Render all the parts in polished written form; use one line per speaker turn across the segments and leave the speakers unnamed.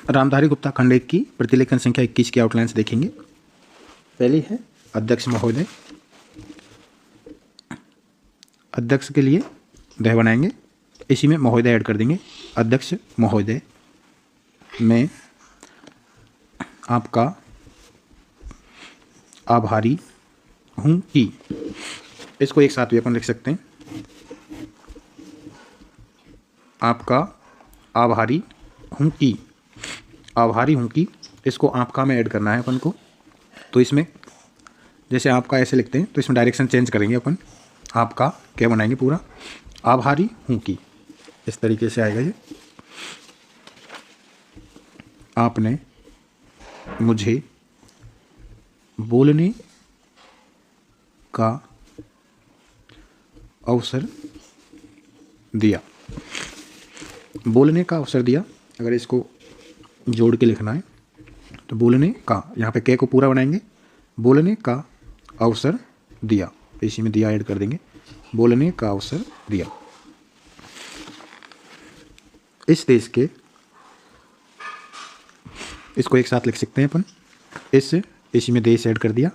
रामधारी गुप्ता खंड 1 की प्रतिलेखन संख्या 21 की आउटलाइंस देखेंगे। पहली है अध्यक्ष महोदय। अध्यक्ष के लिए दह बनाएंगे, इसी में महोदय ऐड कर देंगे। अध्यक्ष महोदय, मैं आपका आभारी हूँ कि, इसको एक साथ भी अपन लिख सकते हैं, आपका आभारी हूँ कि, आभारी हूँ कि, इसको आपका में ऐड करना है अपन को। तो इसमें जैसे आपका ऐसे लिखते हैं तो इसमें डायरेक्शन चेंज करेंगे अपन, आपका क्या बनाएंगे पूरा, आभारी हूँ कि, इस तरीके से आएगा ये। आपने मुझे बोलने का अवसर दिया। बोलने का अवसर दिया, अगर इसको जोड़ के लिखना है तो बोलने का, यहाँ पे के को पूरा बनाएंगे, बोलने का अवसर दिया, इसी में दिया ऐड कर देंगे, बोलने का अवसर दिया। इस देश के, इसको एक साथ लिख सकते हैं अपन, इसी में देश ऐड कर दिया,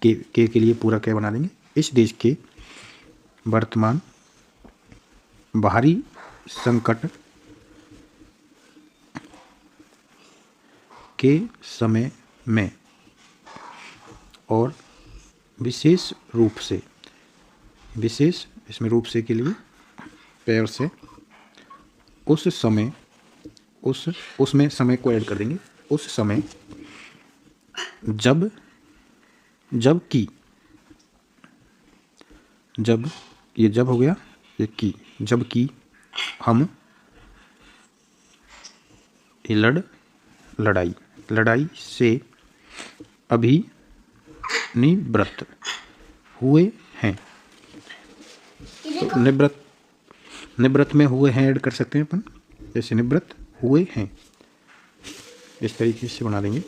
के लिए पूरा क्या बना देंगे। इस देश के वर्तमान बाहरी संकट के समय में और विशेष रूप से, विशेष इसमें रूप से के लिए पैर से, उस समय, उसमें समय को ऐड कर देंगे, उस समय जब की, जब, ये जब हो गया, ये की, जब की हम लड़ाई से अभी निवृत्त हुए हैं। तो निवृत्त में हुए हैं ऐड कर सकते हैं अपन, जैसे निवृत्त हुए हैं, इस तरीके से बना देंगे।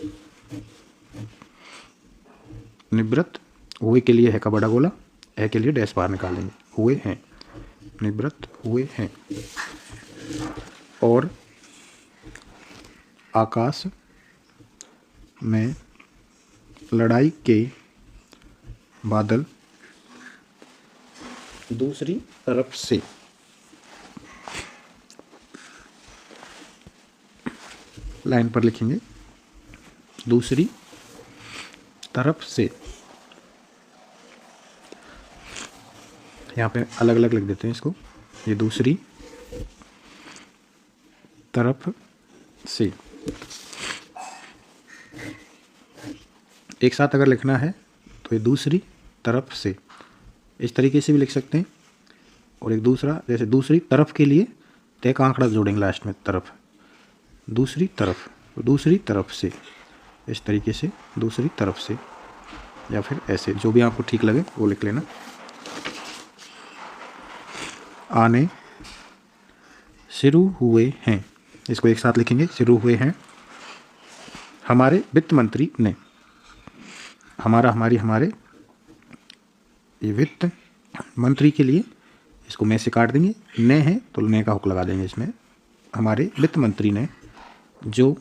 निवृत्त हुए के लिए है का बड़ा गोला, है के लिए डैश बाहर निकाल देंगे, हुए हैं, निवृत्त हुए हैं। और आकाश में लड़ाई के बादल दूसरी तरफ से, लाइन पर लिखेंगे, दूसरी तरफ से, यहाँ पे अलग अलग लिख देते हैं इसको, ये दूसरी तरफ से। एक साथ अगर लिखना है तो ये दूसरी तरफ से, इस तरीके से भी लिख सकते हैं। और एक दूसरा, जैसे दूसरी तरफ के लिए तय का आंकड़ा जोड़ेंगे लास्ट में, तरफ, दूसरी तरफ, दूसरी तरफ से, इस तरीके से, दूसरी तरफ से, या फिर ऐसे, जो भी आपको ठीक लगे वो लिख लेना। आने शुरू हुए हैं, इसको एक साथ लिखेंगे, शुरू हुए हैं। हमारे वित्त मंत्री ने, हमारा, हमारी, हमारे, ये वित्त मंत्री के लिए, इसको में से काट देंगे, ने है तो ने का हुक लगा देंगे इसमें। हमारे वित्त मंत्री ने जो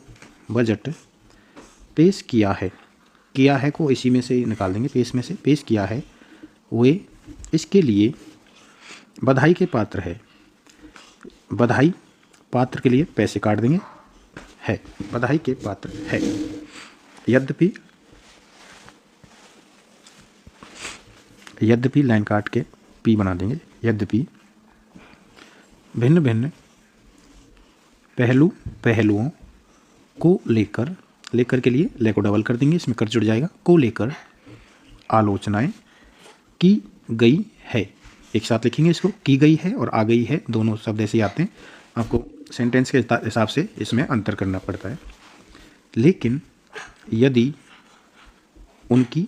बजट पेश किया है, किया है को इसी में से निकाल देंगे, पेश में से, पेश किया है, वे इसके लिए बधाई के पात्र है। बधाई पात्र के लिए पैसे काट देंगे, है, बधाई के पात्र है। यद्यपि लाइन काट के पी बना देंगे, यद्यपि भिन्न भिन्न पहलुओं को लेकर, लेकर के लिए ले को डबल कर देंगे, इसमें कर जुड़ जाएगा, को लेकर आलोचनाएं की गई है। एक साथ लिखेंगे इसको, की गई है और आ गई है, दोनों शब्द ऐसे ही आते हैं, आपको सेंटेंस के हिसाब से इसमें अंतर करना पड़ता है। लेकिन यदि उनकी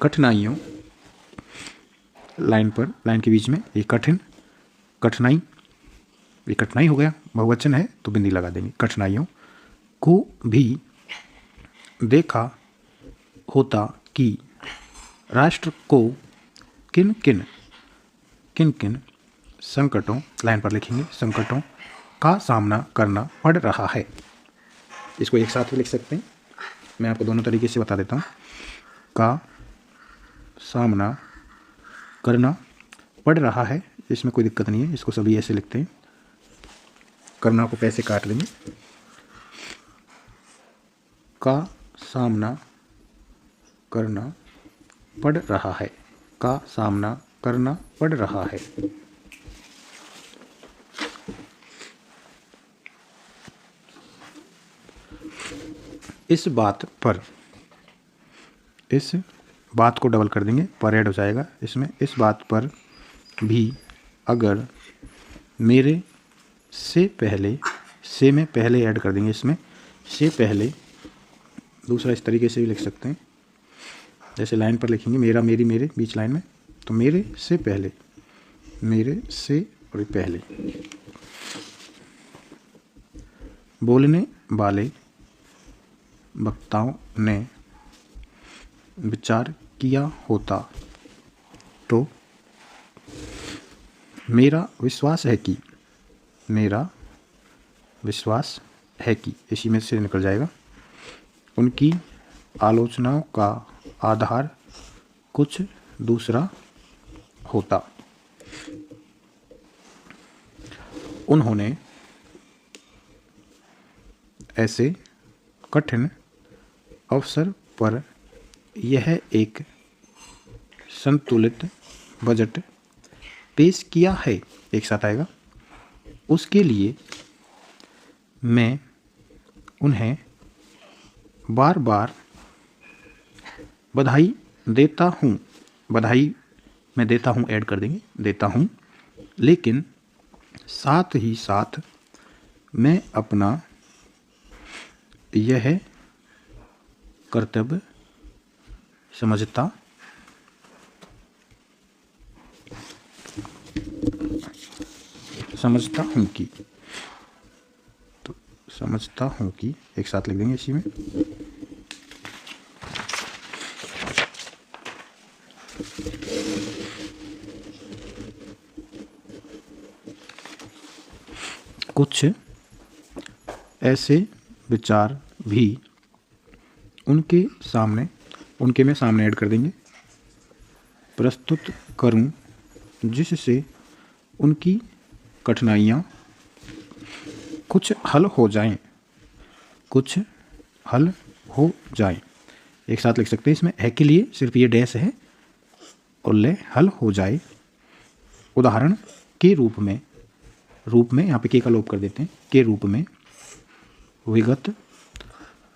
कठिनाइयों, लाइन पर, लाइन के बीच में ये कठिनाई, ये कठिनाई हो गया, बहुवचन है तो बिंदी लगा देंगे, कठिनाइयों को भी देखा होता कि राष्ट्र को किन किन संकटों, लाइन पर लिखेंगे, संकटों का सामना करना पड़ रहा है। इसको एक साथ भी लिख सकते हैं, मैं आपको दोनों तरीके से बता देता हूँ। का सामना करना पड़ रहा है, इसमें कोई दिक्कत नहीं है, इसको सभी ऐसे लिखते हैं। करना को पैसे काट लेंगे। का सामना करना पड़ रहा है, का सामना करना पड़ रहा है। इस बात पर, इस बात को डबल कर देंगे, पर ऐड हो जाएगा इसमें। इस बात पर भी अगर मेरे से पहले, से में पहले ऐड कर देंगे इसमें, से पहले। दूसरा इस तरीके से भी लिख सकते हैं, जैसे लाइन पर लिखेंगे मेरा मेरी मेरे बीच लाइन में, तो मेरे से पहले, मेरे से और पहले बोलने वाले वक्ताओं ने विचार किया होता तो मेरा विश्वास है कि, मेरा विश्वास है कि, इसी में से निकल जाएगा, उनकी आलोचनाओं का आधार कुछ दूसरा होता। उन्होंने ऐसे कठिन अवसर पर यह एक संतुलित बजट पेश किया है, एक साथ आएगा। उसके लिए मैं उन्हें बार बार बधाई देता हूँ, बधाई मैं देता हूँ ऐड कर देंगे, देता हूँ, लेकिन साथ ही साथ मैं अपना यह कर्तव्य समझता हूँ कि, तो समझता हूँ कि एक साथ लिख देंगे इसी में। कुछ ऐसे विचार भी उनके सामने, उनके में सामने ऐड कर देंगे, प्रस्तुत करूं जिससे उनकी कठिनाइयाँ कुछ हल हो जाएं, कुछ हल हो जाएं। एक साथ लिख सकते हैं इसमें, है के लिए सिर्फ ये डैश है और ले हल हो जाए। उदाहरण के रूप में, रूप में यहाँ पे के का लोप कर देते हैं, के रूप में विगत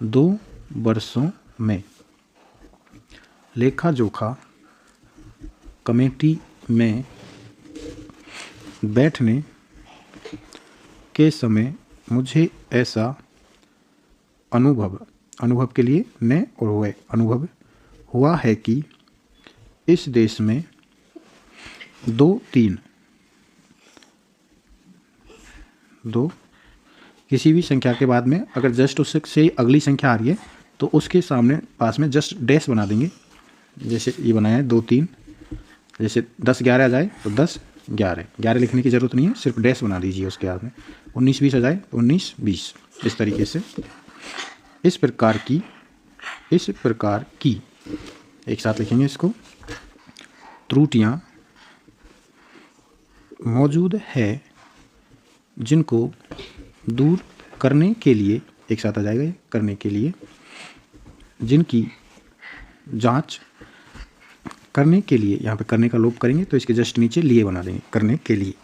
2 वर्षों में लेखा जोखा कमेटी में बैठने के समय मुझे ऐसा अनुभव के लिए ने और हुए अनुभव हुआ है कि इस देश में 2 किसी भी संख्या के बाद में अगर जस्ट उससे अगली संख्या आ रही है तो उसके सामने पास में जस्ट डैश बना देंगे। जैसे ये बनाया है 2 3, जैसे 10 11 आ जाए तो 10 11 लिखने की ज़रूरत नहीं है, सिर्फ डैश बना दीजिए उसके बाद में। 19 20 आ जाए तो 19 20, इस तरीके से। इस प्रकार की एक साथ लिखेंगे इसको, त्रुटियाँ मौजूद है जिनको दूर करने के लिए, एक साथ आ जाएगा ये, करने के लिए, जिनकी जांच करने के लिए, यहाँ पे करने का लोप करेंगे तो इसके जस्ट नीचे लिए बना देंगे, करने के लिए।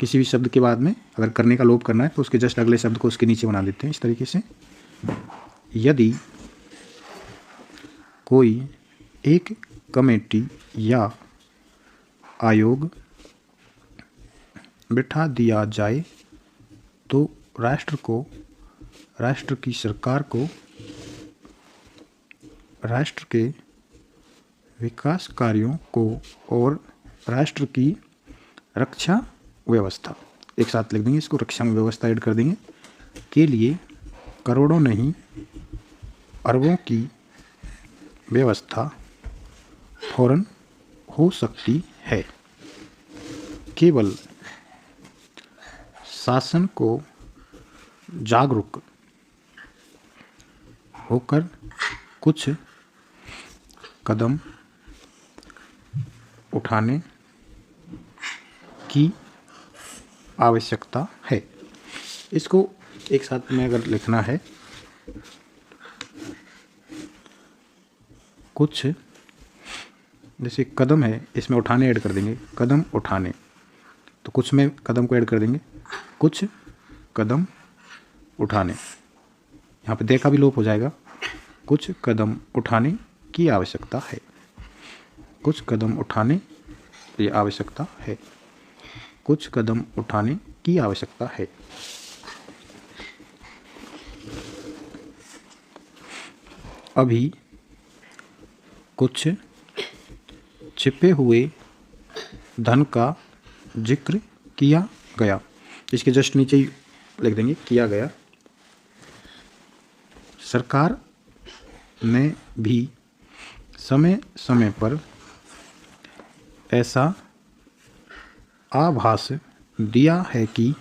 किसी भी शब्द के बाद में अगर करने का लोप करना है तो उसके जस्ट अगले शब्द को उसके नीचे बना देते हैं इस तरीके से। यदि कोई एक कमेटी या आयोग बिठा दिया जाए तो राष्ट्र की सरकार को राष्ट्र के विकास कार्यों को और राष्ट्र की रक्षा व्यवस्था, एक साथ लिख देंगे इसको, रक्षा में व्यवस्था ऐड कर देंगे, के लिए करोड़ों नहीं अरबों की व्यवस्था फौरन हो सकती है। केवल शासन को जागरूक होकर कुछ कदम उठाने की आवश्यकता है। इसको एक साथ में अगर लिखना है, कुछ जैसे कदम है, इसमें उठाने ऐड कर देंगे, कदम उठाने, तो कुछ में कदम को ऐड कर देंगे, कुछ कदम उठाने। यहाँ पे देखा भी लोप हो जाएगा। कुछ कदम उठाने की आवश्यकता है, कुछ कदम उठाने की आवश्यकता है, कुछ कदम उठाने की आवश्यकता है। अभी कुछ छिपे हुए धन का जिक्र किया गया। इसके जस्ट नीचे ही लिख देंगे किया गया। सरकार ने भी समय समय पर ऐसा आभास दिया है कि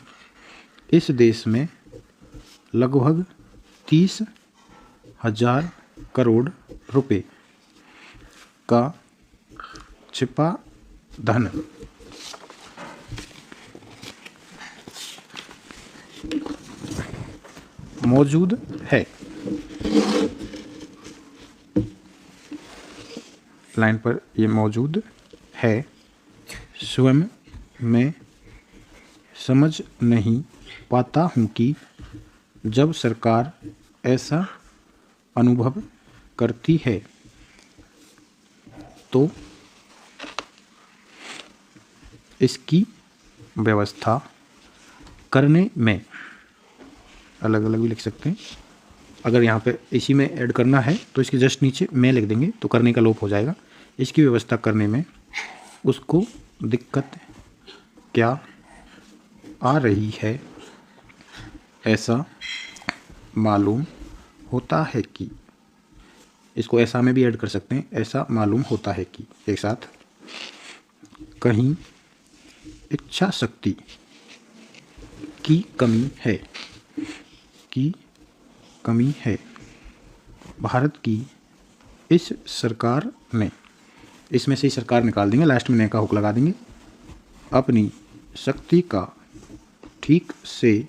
इस देश में लगभग 30,000 करोड़ रुपए का छिपा धन मौजूद है। लाइन पर ये मौजूद है। स्वयं मैं समझ नहीं पाता हूँ कि जब सरकार ऐसा अनुभव करती है तो इसकी व्यवस्था करने में, अलग अलग भी लिख सकते हैं, अगर यहाँ पे इसी में ऐड करना है तो इसके जस्ट नीचे मैं लिख देंगे तो करने का लोप हो जाएगा। इसकी व्यवस्था करने में उसको दिक्कत क्या आ रही है, ऐसा मालूम होता है कि, इसको ऐसा में भी ऐड कर सकते हैं, ऐसा मालूम होता है कि, एक साथ, कहीं इच्छा शक्ति की कमी है, की कमी है। भारत की इस सरकार ने, इसमें से ही सरकार निकाल देंगे, लास्ट में नए का हुक लगा देंगे, अपनी शक्ति का ठीक से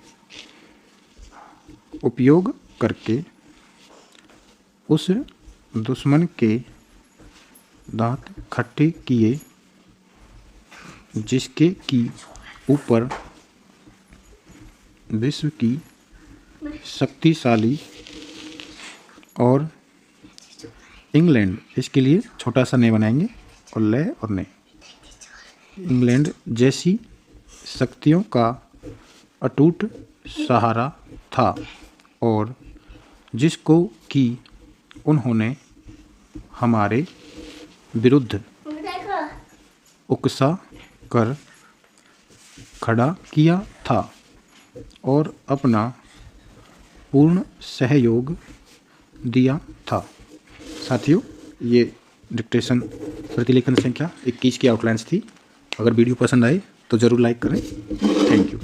उपयोग करके उस दुश्मन के दांत खट्टे किए जिसके की ऊपर विश्व की शक्तिशाली और इंग्लैंड, इसके लिए छोटा सा ने बनाएंगे और ले और ने, इंग्लैंड जैसी शक्तियों का अटूट सहारा था और जिसको कि उन्होंने हमारे विरुद्ध उकसा कर खड़ा किया था और अपना पूर्ण सहयोग दिया था। साथियों, ये डिक्टेशन प्रतिलेखन संख्या 21 की आउटलाइंस थी। अगर वीडियो पसंद आए तो ज़रूर लाइक करें। Thank you.